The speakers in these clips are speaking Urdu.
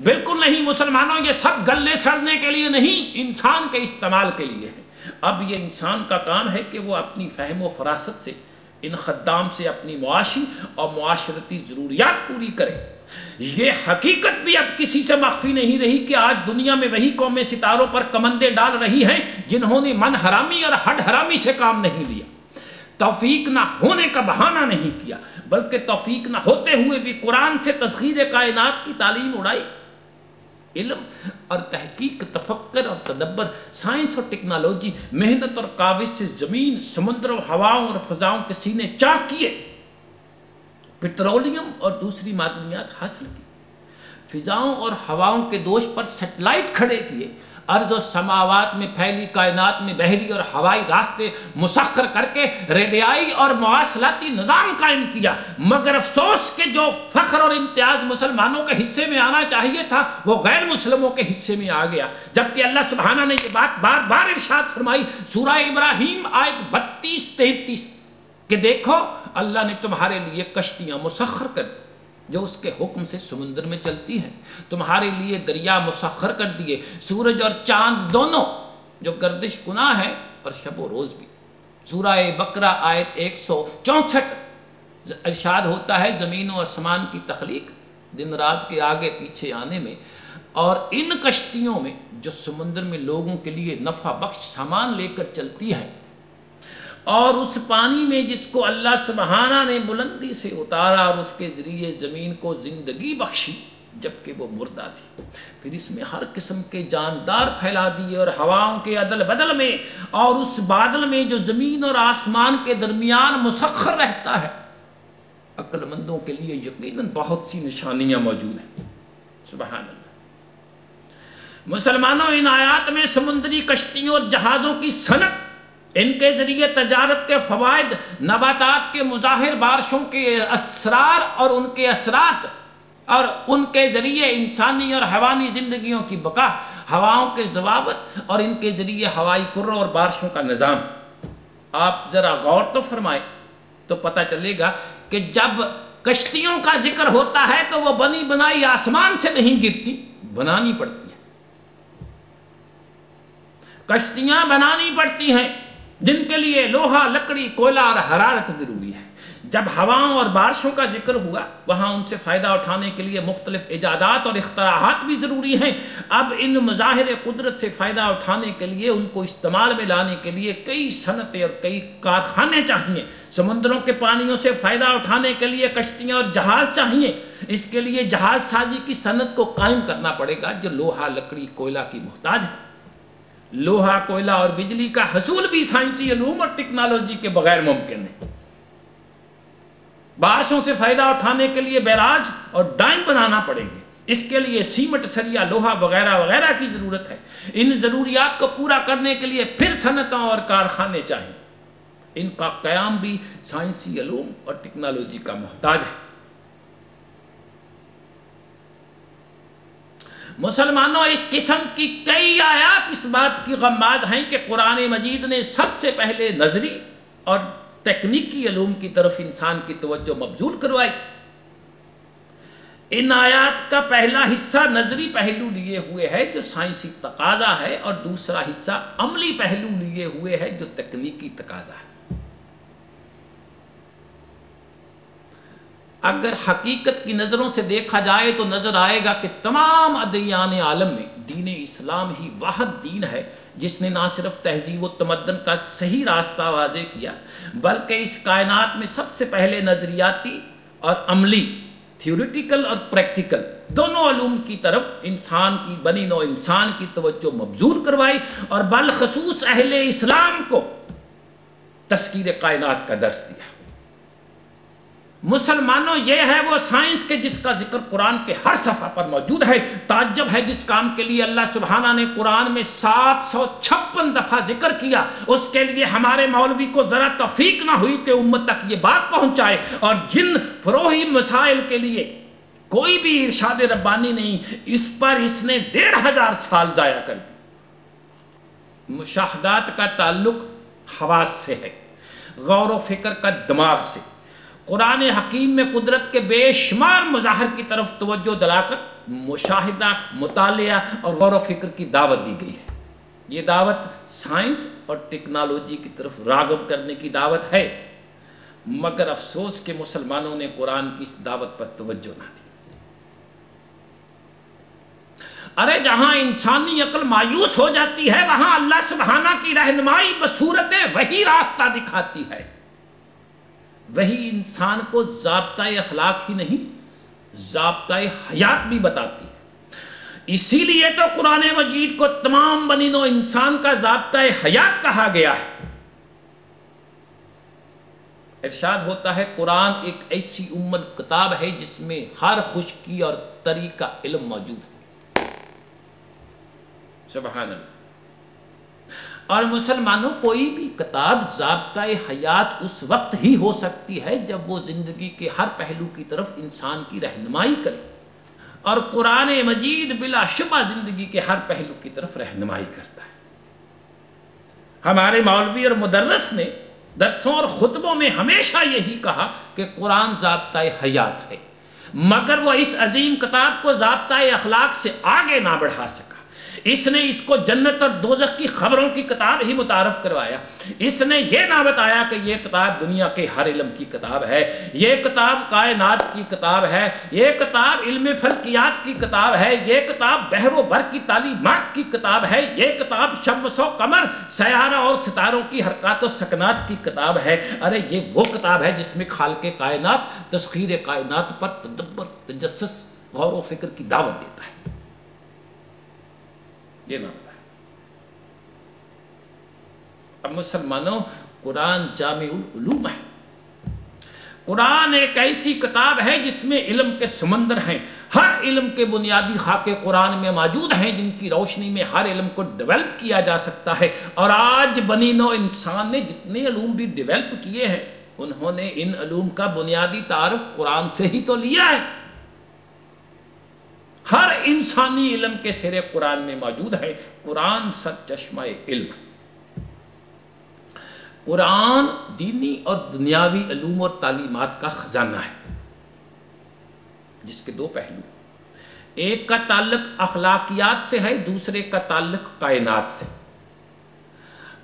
بالکل نہیں مسلمانوں، یہ سب گلے سڑنے کے لیے نہیں، انسان کے استعمال کے لیے ہے۔ اب یہ انسان کا کام ہے کہ وہ اپنی فہم و فراست سے ان خدام سے اپنی معاشی اور معاشرتی ضروریات پوری کرے۔ یہ حقیقت بھی اب کسی سے مخفی نہیں رہی کہ آج دنیا میں وہی قومیں ستاروں پر کمندیں ڈال رہی ہیں جنہوں نے من حرامی اور ہڈ حرامی سے کام نہیں لیا، توفیق نہ ہونے کا بہانہ نہیں کیا، بلکہ توفیق نہ ہوتے ہوئے بھی قرآن سے تسخیر کائنات کی تعلیم اڑائی۔ علم اور تحقیق، تفکر اور تدبر، سائنس اور ٹیکنالوجی، محنت اور کاوش سے زمین، سمندر اور ہواؤں اور فضاؤں کے سینے چاک کیے، پیٹرولیم اور دوسری معدنیات حاصل کی، فضاؤں اور ہواؤں کے دوش پر سیٹلائٹ کھڑے کیے، ارض و سماوات میں پھیلی کائنات میں بحری اور ہوائی راستے مسخر کر کے ریڈیائی اور مواصلاتی نظام قائم کیا۔ مگر افسوس کہ جو فخر اور امتیاز مسلمانوں کے حصے میں آنا چاہیے تھا وہ غیر مسلموں کے حصے میں آ گیا، جبکہ اللہ سبحانہ نے یہ بات بار بار ارشاد فرمائی سورہ ابراہیم آیت 32-33 کہ دیکھو اللہ نے تمہارے لیے کشتیاں مسخر کر دی جو اس کے حکم سے سمندر میں چلتی ہیں، تمہارے لیے دریا مسخر کر دیے، سورج اور چاند دونوں جو گردش گناہ ہے اور شب و روز بھی۔ سورہ بقرہ آیت 164 ارشاد ہوتا ہے زمین و آسمان کی تخلیق، دن رات کے آگے پیچھے آنے میں، اور ان کشتیوں میں جو سمندر میں لوگوں کے لیے نفع بخش سامان لے کر چلتی ہیں، اور اس پانی میں جس کو اللہ سبحانہ نے بلندی سے اتارا اور اس کے ذریعے زمین کو زندگی بخشی جبکہ وہ مردہ تھی، پھر اس میں ہر قسم کے جاندار پھیلا دیے، اور ہواؤں کے عدل بدل میں اور اس بادل میں جو زمین اور آسمان کے درمیان مسخر رہتا ہے، عقل مندوں کے لیے یقیناً بہت سی نشانیاں موجود ہیں۔ سبحان اللہ۔ مسلمانوں، ان آیات میں سمندری کشتیوں اور جہازوں کی صنعت، ان کے ذریعے تجارت کے فوائد، نباتات کے مظاہر، بارشوں کے اسرار اور ان کے اثرات، اور ان کے ذریعے انسانی اور حیوانی زندگیوں کی بقا، ہواؤں کے ضوابط اور ان کے ذریعے ہوائی کروں اور بارشوں کا نظام۔ آپ ذرا غور تو فرمائیں تو پتہ چلے گا کہ جب کشتیوں کا ذکر ہوتا ہے تو وہ بنی بنائی آسمان سے نہیں گرتی، بنانی پڑتی ہیں، کشتیاں بنانی پڑتی ہیں جن کے لیے لوہا، لکڑی، کوئلہ اور حرارت ضروری ہے۔ جب ہواؤں اور بارشوں کا ذکر ہوا وہاں ان سے فائدہ اٹھانے کے لیے مختلف ایجادات اور اختراعات بھی ضروری ہیں۔ اب ان مظاہر قدرت سے فائدہ اٹھانے کے لیے، ان کو استعمال میں لانے کے لیے کئی صنعتیں اور کئی کارخانے چاہیے۔ سمندروں کے پانیوں سے فائدہ اٹھانے کے لیے کشتیاں اور جہاز چاہیے۔ اس کے لیے جہاز سازی کی صنعت کو قائم کرنا پڑے گا جو لوہا، لکڑی، کوئلہ کی محتاج ہے۔ لوہا، کوئلہ اور بجلی کا حصول بھی سائنسی علوم اور ٹیکنالوجی کے بغیر ممکن ہے۔ بارشوں سے فائدہ اٹھانے کے لیے بیراج اور ڈیم بنانا پڑیں گے، اس کے لیے سیمنٹ، سریا، لوہا وغیرہ وغیرہ کی ضرورت ہے۔ ان ضروریات کو پورا کرنے کے لیے پھر صنعتوں اور کارخانے چاہیے۔ ان کا قیام بھی سائنسی علوم اور ٹیکنالوجی کا محتاج ہے۔ مسلمانوں، اس قسم کی کئی آیات اس بات کی غماز ہیں کہ قرآن مجید نے سب سے پہلے نظری اور تکنیکی علوم کی طرف انسان کی توجہ مبذول کروائی۔ ان آیات کا پہلا حصہ نظری پہلو لیے ہوئے ہے جو سائنسی تقاضا ہے، اور دوسرا حصہ عملی پہلو لیے ہوئے ہے جو تکنیکی تقاضا ہے۔ اگر حقیقت کی نظروں سے دیکھا جائے تو نظر آئے گا کہ تمام ادیان عالم میں دین اسلام ہی واحد دین ہے جس نے نہ صرف تہذیب و تمدن کا صحیح راستہ واضح کیا بلکہ اس کائنات میں سب سے پہلے نظریاتی اور عملی، تھیوریٹیکل اور پریکٹیکل دونوں علوم کی طرف انسان کی، بنی نوع انسان کی توجہ مبذول کروائی، اور بالخصوص اہل اسلام کو تذکیر کائنات کا درس دیا۔ مسلمانوں، یہ ہے وہ سائنس کے جس کا ذکر قرآن کے ہر صفحہ پر موجود ہے۔ تعجب ہے جس کام کے لیے اللہ سبحانہ نے قرآن میں 756 دفعہ ذکر کیا، اس کے لیے ہمارے مولوی کو ذرا توفیق نہ ہوئی کہ امت تک یہ بات پہنچائے، اور جن فروعی مسائل کے لیے کوئی بھی ارشاد ربانی نہیں، اس پر اس نے 1500 سال ضائع کر دی۔ مشاہدات کا تعلق حواس سے ہے، غور و فکر کا دماغ سے۔ قرآن حکیم میں قدرت کے بے شمار مظاہر کی طرف توجہ دلا کر مشاہدہ، مطالعہ اور غور و فکر کی دعوت دی گئی ہے۔ یہ دعوت سائنس اور ٹیکنالوجی کی طرف راغب کرنے کی دعوت ہے، مگر افسوس کہ مسلمانوں نے قرآن کی اس دعوت پر توجہ نہ دی۔ ارے جہاں انسانی عقل مایوس ہو جاتی ہے وہاں اللہ سبحانہ کی رہنمائی بصورت وہی راستہ دکھاتی ہے۔ وہی انسان کو ضابطۂ اخلاق ہی نہیں، ضابطۂ حیات بھی بتاتی ہے۔ اسی لیے تو قرآن مجید کو تمام بنی نوع انسان کا ضابطۂ حیات کہا گیا ہے۔ ارشاد ہوتا ہے قرآن ایک ایسی امت کتاب ہے جس میں ہر خشکی اور تری کا علم موجود ہے۔ سبحان اللہ۔ اور مسلمانوں، کوئی بھی کتاب ضابطۂ حیات اس وقت ہی ہو سکتی ہے جب وہ زندگی کے ہر پہلو کی طرف انسان کی رہنمائی کرے، اور قرآن مجید بلا شبہ زندگی کے ہر پہلو کی طرف رہنمائی کرتا ہے۔ ہمارے مولوی اور مدرس نے درسوں اور خطبوں میں ہمیشہ یہی کہا کہ قرآن ضابطۂ حیات ہے، مگر وہ اس عظیم کتاب کو ضابطۂ اخلاق سے آگے نہ بڑھا سکا۔ اس نے اس کو جنت اور دوزخ کی خبروں کی کتاب ہی متعارف کروایا۔ اس نے یہ نہ بتایا کہ یہ کتاب دنیا کے ہر علم کی کتاب ہے، یہ کتاب کائنات کی کتاب ہے، یہ کتاب علم فلکیات کی کتاب ہے، یہ کتاب بحر و بر کی تعلیمات کی کتاب ہے، یہ کتاب شمس و قمر، سیارہ اور ستاروں کی حرکات و سکنات کی کتاب ہے۔ ارے یہ وہ کتاب ہے جس میں خالق کائنات تسخیر کائنات پر تدبر، تجسس، غور و فکر کی دعوت دیتا ہے۔ یہ نہ بتایا۔ اب مسلمانوں، قرآن جامع العلوم ہے۔ قرآن ایک ایسی کتاب ہے جس میں علم کے سمندر ہیں، ہر علم کے بنیادی خاکے قرآن میں موجود ہیں جن کی روشنی میں ہر علم کو ڈیولپ کیا جا سکتا ہے۔ اور آج بنی نوع انسان نے جتنے علوم بھی ڈیولپ کیے ہیں انہوں نے ان علوم کا بنیادی تعارف قرآن سے ہی تو لیا ہے۔ ہر انسانی علم کے سرے قرآن میں موجود ہے۔ قرآن سرچشمہ علم، قرآن دینی اور دنیاوی علوم اور تعلیمات کا خزانہ ہے جس کے دو پہلو، ایک کا تعلق اخلاقیات سے ہے، دوسرے کا تعلق کائنات سے۔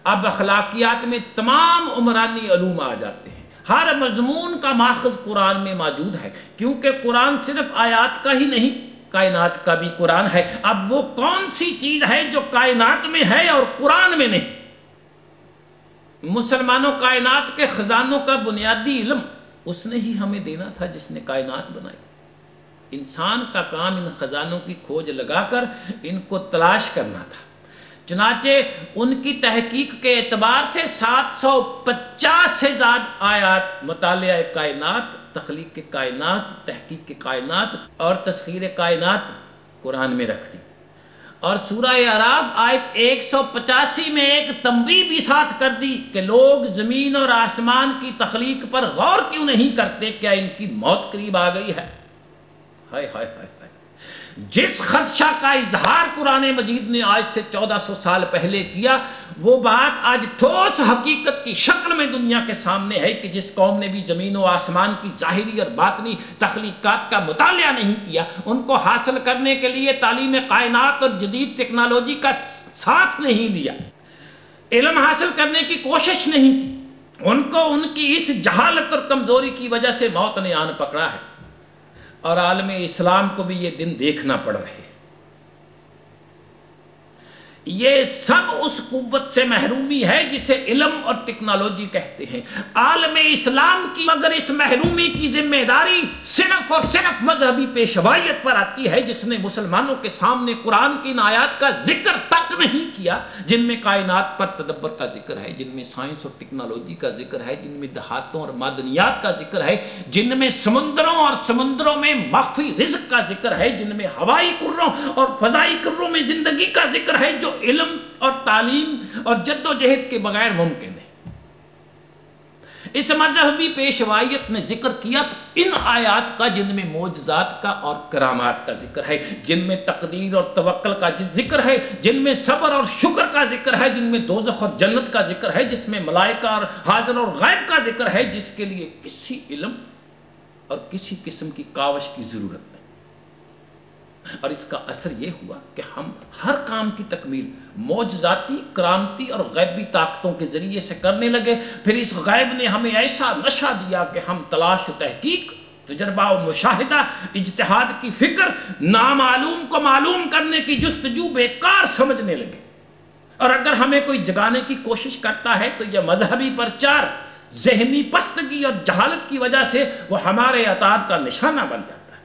اب اخلاقیات میں تمام عمرانی علوم آ جاتے ہیں، ہر مضمون کا ماخذ قرآن میں موجود ہے، کیونکہ قرآن صرف آیات کا ہی نہیں، کائنات کا بھی قرآن ہے۔ اب وہ کون سی چیز ہے جو کائنات میں ہے اور قرآن میں نہیں؟ مسلمانوں، کائنات کے خزانوں کا بنیادی علم اس نے ہی ہمیں دینا تھا جس نے کائنات بنائی۔ انسان کا کام ان خزانوں کی کھوج لگا کر ان کو تلاش کرنا تھا۔ چنانچہ ان کی تحقیق کے اعتبار سے 750 سے زیادہ آیات مطالعہ کائنات، تخلیق کائنات، تحقیق کائنات اور تسخیر کائنات قرآن میں رکھ دی۔ اور سورہ اعراف آیت 185 میں ایک تنبیہ بھی ساتھ کر دی کہ لوگ زمین اور آسمان کی تخلیق پر غور کیوں نہیں کرتے، کیا ان کی موت قریب آ گئی ہے؟ ہائے ہائے ہائے ہائے۔ جس خدشہ کا اظہار قرآن مجید نے آج سے 1400 سال پہلے کیا، وہ بات آج ٹھوس حقیقت کی شکل میں دنیا کے سامنے ہے کہ جس قوم نے بھی زمین و آسمان کی ظاہری اور باطنی تخلیقات کا مطالعہ نہیں کیا، ان کو حاصل کرنے کے لیے تعلیم کائنات اور جدید ٹیکنالوجی کا ساتھ نہیں لیا، علم حاصل کرنے کی کوشش نہیں کی، ان کو ان کی اس جہالت اور کمزوری کی وجہ سے موت نے آن پکڑا ہے۔ اور عالم اسلام کو بھی یہ دن دیکھنا پڑ رہے ہیں۔ یہ سب اس قوت سے محرومی ہے جسے علم اور ٹیکنالوجی کہتے ہیں۔ عالم اسلام کی مگر اس محرومی کی ذمہ داری صرف اور صرف مذہبی پیشوائیت پر آتی ہے جس نے مسلمانوں کے سامنے قرآن کی ان آیات کا ذکر تک نہیں کیا جن میں کائنات پر تدبر کا ذکر ہے، جن میں سائنس اور ٹیکنالوجی کا ذکر ہے، جن میں دہاتوں اور معدنیات کا ذکر ہے، جن میں سمندروں اور سمندروں میں مخفی رزق کا ذکر ہے، جن میں ہوائی کروں اور فضائی کروں میں زندگی کا ذکر ہے جو علم اور تعلیم اور جد و جہد کے بغیر ممکن ہے۔ اس مذہبی پیشوائیت نے ذکر کیا ان آیات کا جن میں معجزات کا اور کرامات کا ذکر ہے، جن میں تقدیر اور توکل کا ذکر ہے، جن میں صبر اور شکر کا ذکر ہے، جن میں دوزخ اور جنت کا ذکر ہے، جس میں ملائکہ اور حاضر اور غائب کا ذکر ہے، جس کے لیے کسی علم اور کسی قسم کی کاوش کی ضرورت نہیں۔ اور اس کا اثر یہ ہوا کہ ہم ہر کام کی تکمیل معجزاتی، کرامتی اور غیبی طاقتوں کے ذریعے سے کرنے لگے۔ پھر اس غیب نے ہمیں ایسا نشہ دیا کہ ہم تلاش و تحقیق، تجربہ و مشاہدہ، اجتہاد کی فکر، نامعلوم کو معلوم کرنے کی جستجو بیکار سمجھنے لگے۔ اور اگر ہمیں کوئی جگانے کی کوشش کرتا ہے تو یہ مذہبی پرچار، ذہنی پستگی اور جہالت کی وجہ سے وہ ہمارے عتاب کا نشانہ بن جاتا ہے۔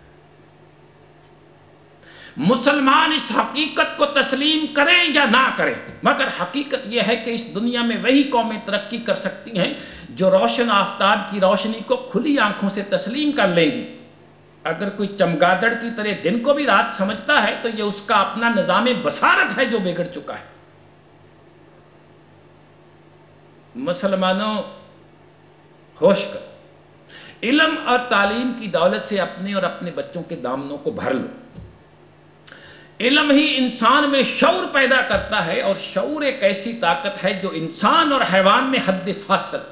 مسلمان اس حقیقت کو تسلیم کریں یا نہ کریں، مگر حقیقت یہ ہے کہ اس دنیا میں وہی قومیں ترقی کر سکتی ہیں جو روشن آفتاب کی روشنی کو کھلی آنکھوں سے تسلیم کر لیں گی۔ اگر کوئی چمگادڑ کی طرح دن کو بھی رات سمجھتا ہے تو یہ اس کا اپنا نظام بصارت ہے جو بگڑ چکا ہے۔ مسلمانوں، ہوش کرو، علم اور تعلیم کی دولت سے اپنے اور اپنے بچوں کے دامنوں کو بھر لو۔ علم ہی انسان میں شعور پیدا کرتا ہے، اور شعور ایک ایسی طاقت ہے جو انسان اور حیوان میں حد فاصل۔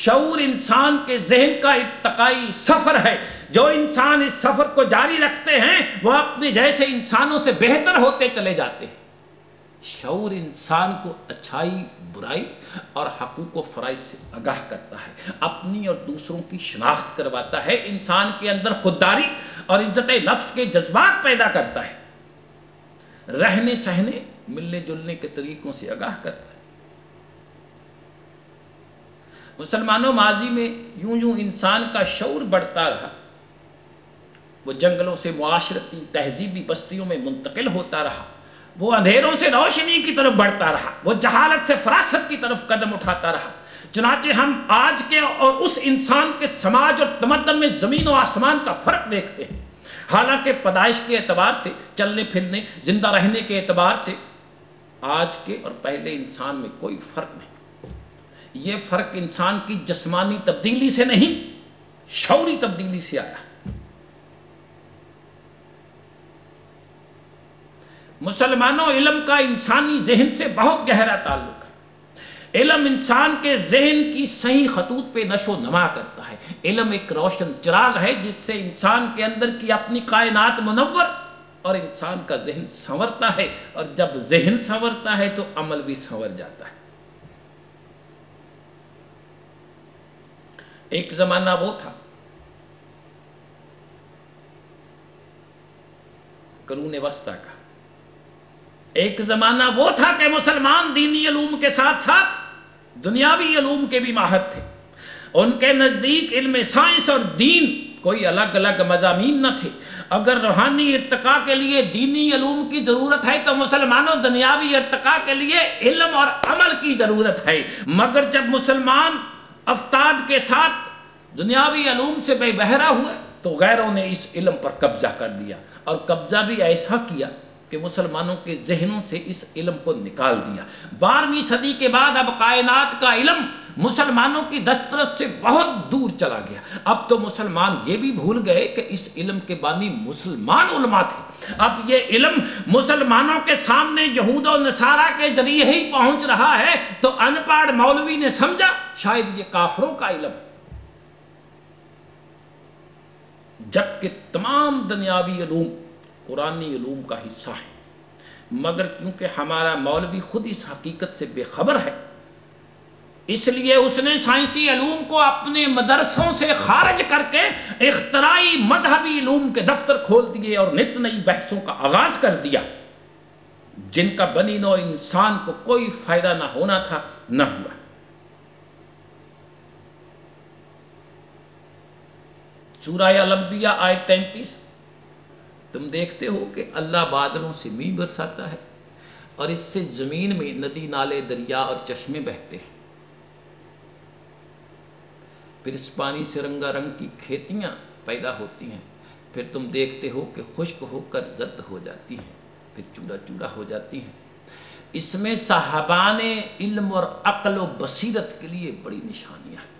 شعور انسان کے ذہن کا ارتقائی سفر ہے۔ جو انسان اس سفر کو جاری رکھتے ہیں وہ اپنے جیسے انسانوں سے بہتر ہوتے چلے جاتے ہیں۔ شعور انسان کو اچھائی، برائی اور حقوق و فرائض سے آگاہ کرتا ہے، اپنی اور دوسروں کی شناخت کرواتا ہے، انسان کے اندر خودداری اور عزت نفس کے جذبات پیدا کرتا ہے، رہنے سہنے، ملنے جلنے کے طریقوں سے آگاہ کرتا ہے۔ مسلمانوں، ماضی میں یوں یوں انسان کا شعور بڑھتا رہا، وہ جنگلوں سے معاشرتی تہذیبی بستیوں میں منتقل ہوتا رہا، وہ اندھیروں سے روشنی کی طرف بڑھتا رہا، وہ جہالت سے فراست کی طرف قدم اٹھاتا رہا۔ چنانچہ ہم آج کے اور اس انسان کے سماج اور تمدن میں زمین و آسمان کا فرق دیکھتے ہیں۔ حالانکہ پیدائش کے اعتبار سے، چلنے پھرنے، زندہ رہنے کے اعتبار سے آج کے اور پہلے انسان میں کوئی فرق نہیں۔ یہ فرق انسان کی جسمانی تبدیلی سے نہیں، شعوری تبدیلی سے آیا۔ مسلمانوں، علم کا انسانی ذہن سے بہت گہرا تعلق ہے۔ علم انسان کے ذہن کی صحیح خطوط پہ نشو و نما کرتا ہے۔ علم ایک روشن چراغ ہے جس سے انسان کے اندر کی اپنی کائنات منور اور انسان کا ذہن سنورتا ہے، اور جب ذہن سنورتا ہے تو عمل بھی سنور جاتا ہے۔ ایک زمانہ وہ تھا، قرون وسطیٰ کا، ایک زمانہ وہ تھا کہ مسلمان دینی علوم کے ساتھ ساتھ دنیاوی علوم کے بھی ماہر تھے۔ ان کے نزدیک علم سائنس اور دین کوئی الگ الگ مضامین نہ تھے۔ اگر روحانی ارتقاء کے لیے دینی علوم کی ضرورت ہے تو مسلمانوں دنیاوی ارتقاء کے لیے علم اور عمل کی ضرورت ہے۔ مگر جب مسلمان افتاد کے ساتھ دنیاوی علوم سے بے بہرا ہوئے تو غیروں نے اس علم پر قبضہ کر دیا، اور قبضہ بھی ایسا کیا کہ مسلمانوں کے ذہنوں سے اس علم کو نکال دیا۔ 12ویں صدی کے بعد اب کائنات کا علم مسلمانوں کی دسترس سے بہت دور چلا گیا۔ اب تو مسلمان یہ بھی بھول گئے کہ اس علم کے بانی مسلمان علماء تھے۔ اب یہ علم مسلمانوں کے سامنے یہود و نصارہ کے ذریعے ہی پہنچ رہا ہے تو ان پڑھ مولوی نے سمجھا شاید یہ کافروں کا علم، جبکہ تمام دنیاوی علوم قرآنی علوم کا حصہ ہے۔ مگر کیونکہ ہمارا مولوی خود اس حقیقت سے بے خبر ہے، اس لیے اس نے سائنسی علوم کو اپنے مدرسوں سے خارج کر کے اختراعی مذہبی علوم کے دفتر کھول دیے اور نت نئی بحثوں کا آغاز کر دیا، جن کا بنی نوع انسان کو کوئی فائدہ نہ ہونا تھا، نہ ہوا۔ سورہ الانبیاء آیت 33، تم دیکھتے ہو کہ اللہ بادلوں سے میਂہ برساتا ہے اور اس سے زمین میں ندی، نالے، دریا اور چشمے بہتے ہیں، پھر اس پانی سے رنگا رنگ کی کھیتیاں پیدا ہوتی ہیں، پھر تم دیکھتے ہو کہ خشک ہو کر زرد ہو جاتی ہیں، پھر چوڑا چوڑا ہو جاتی ہیں۔ اس میں صاحبان علم اور عقل و بصیرت کے لیے بڑی نشانیاں ہیں۔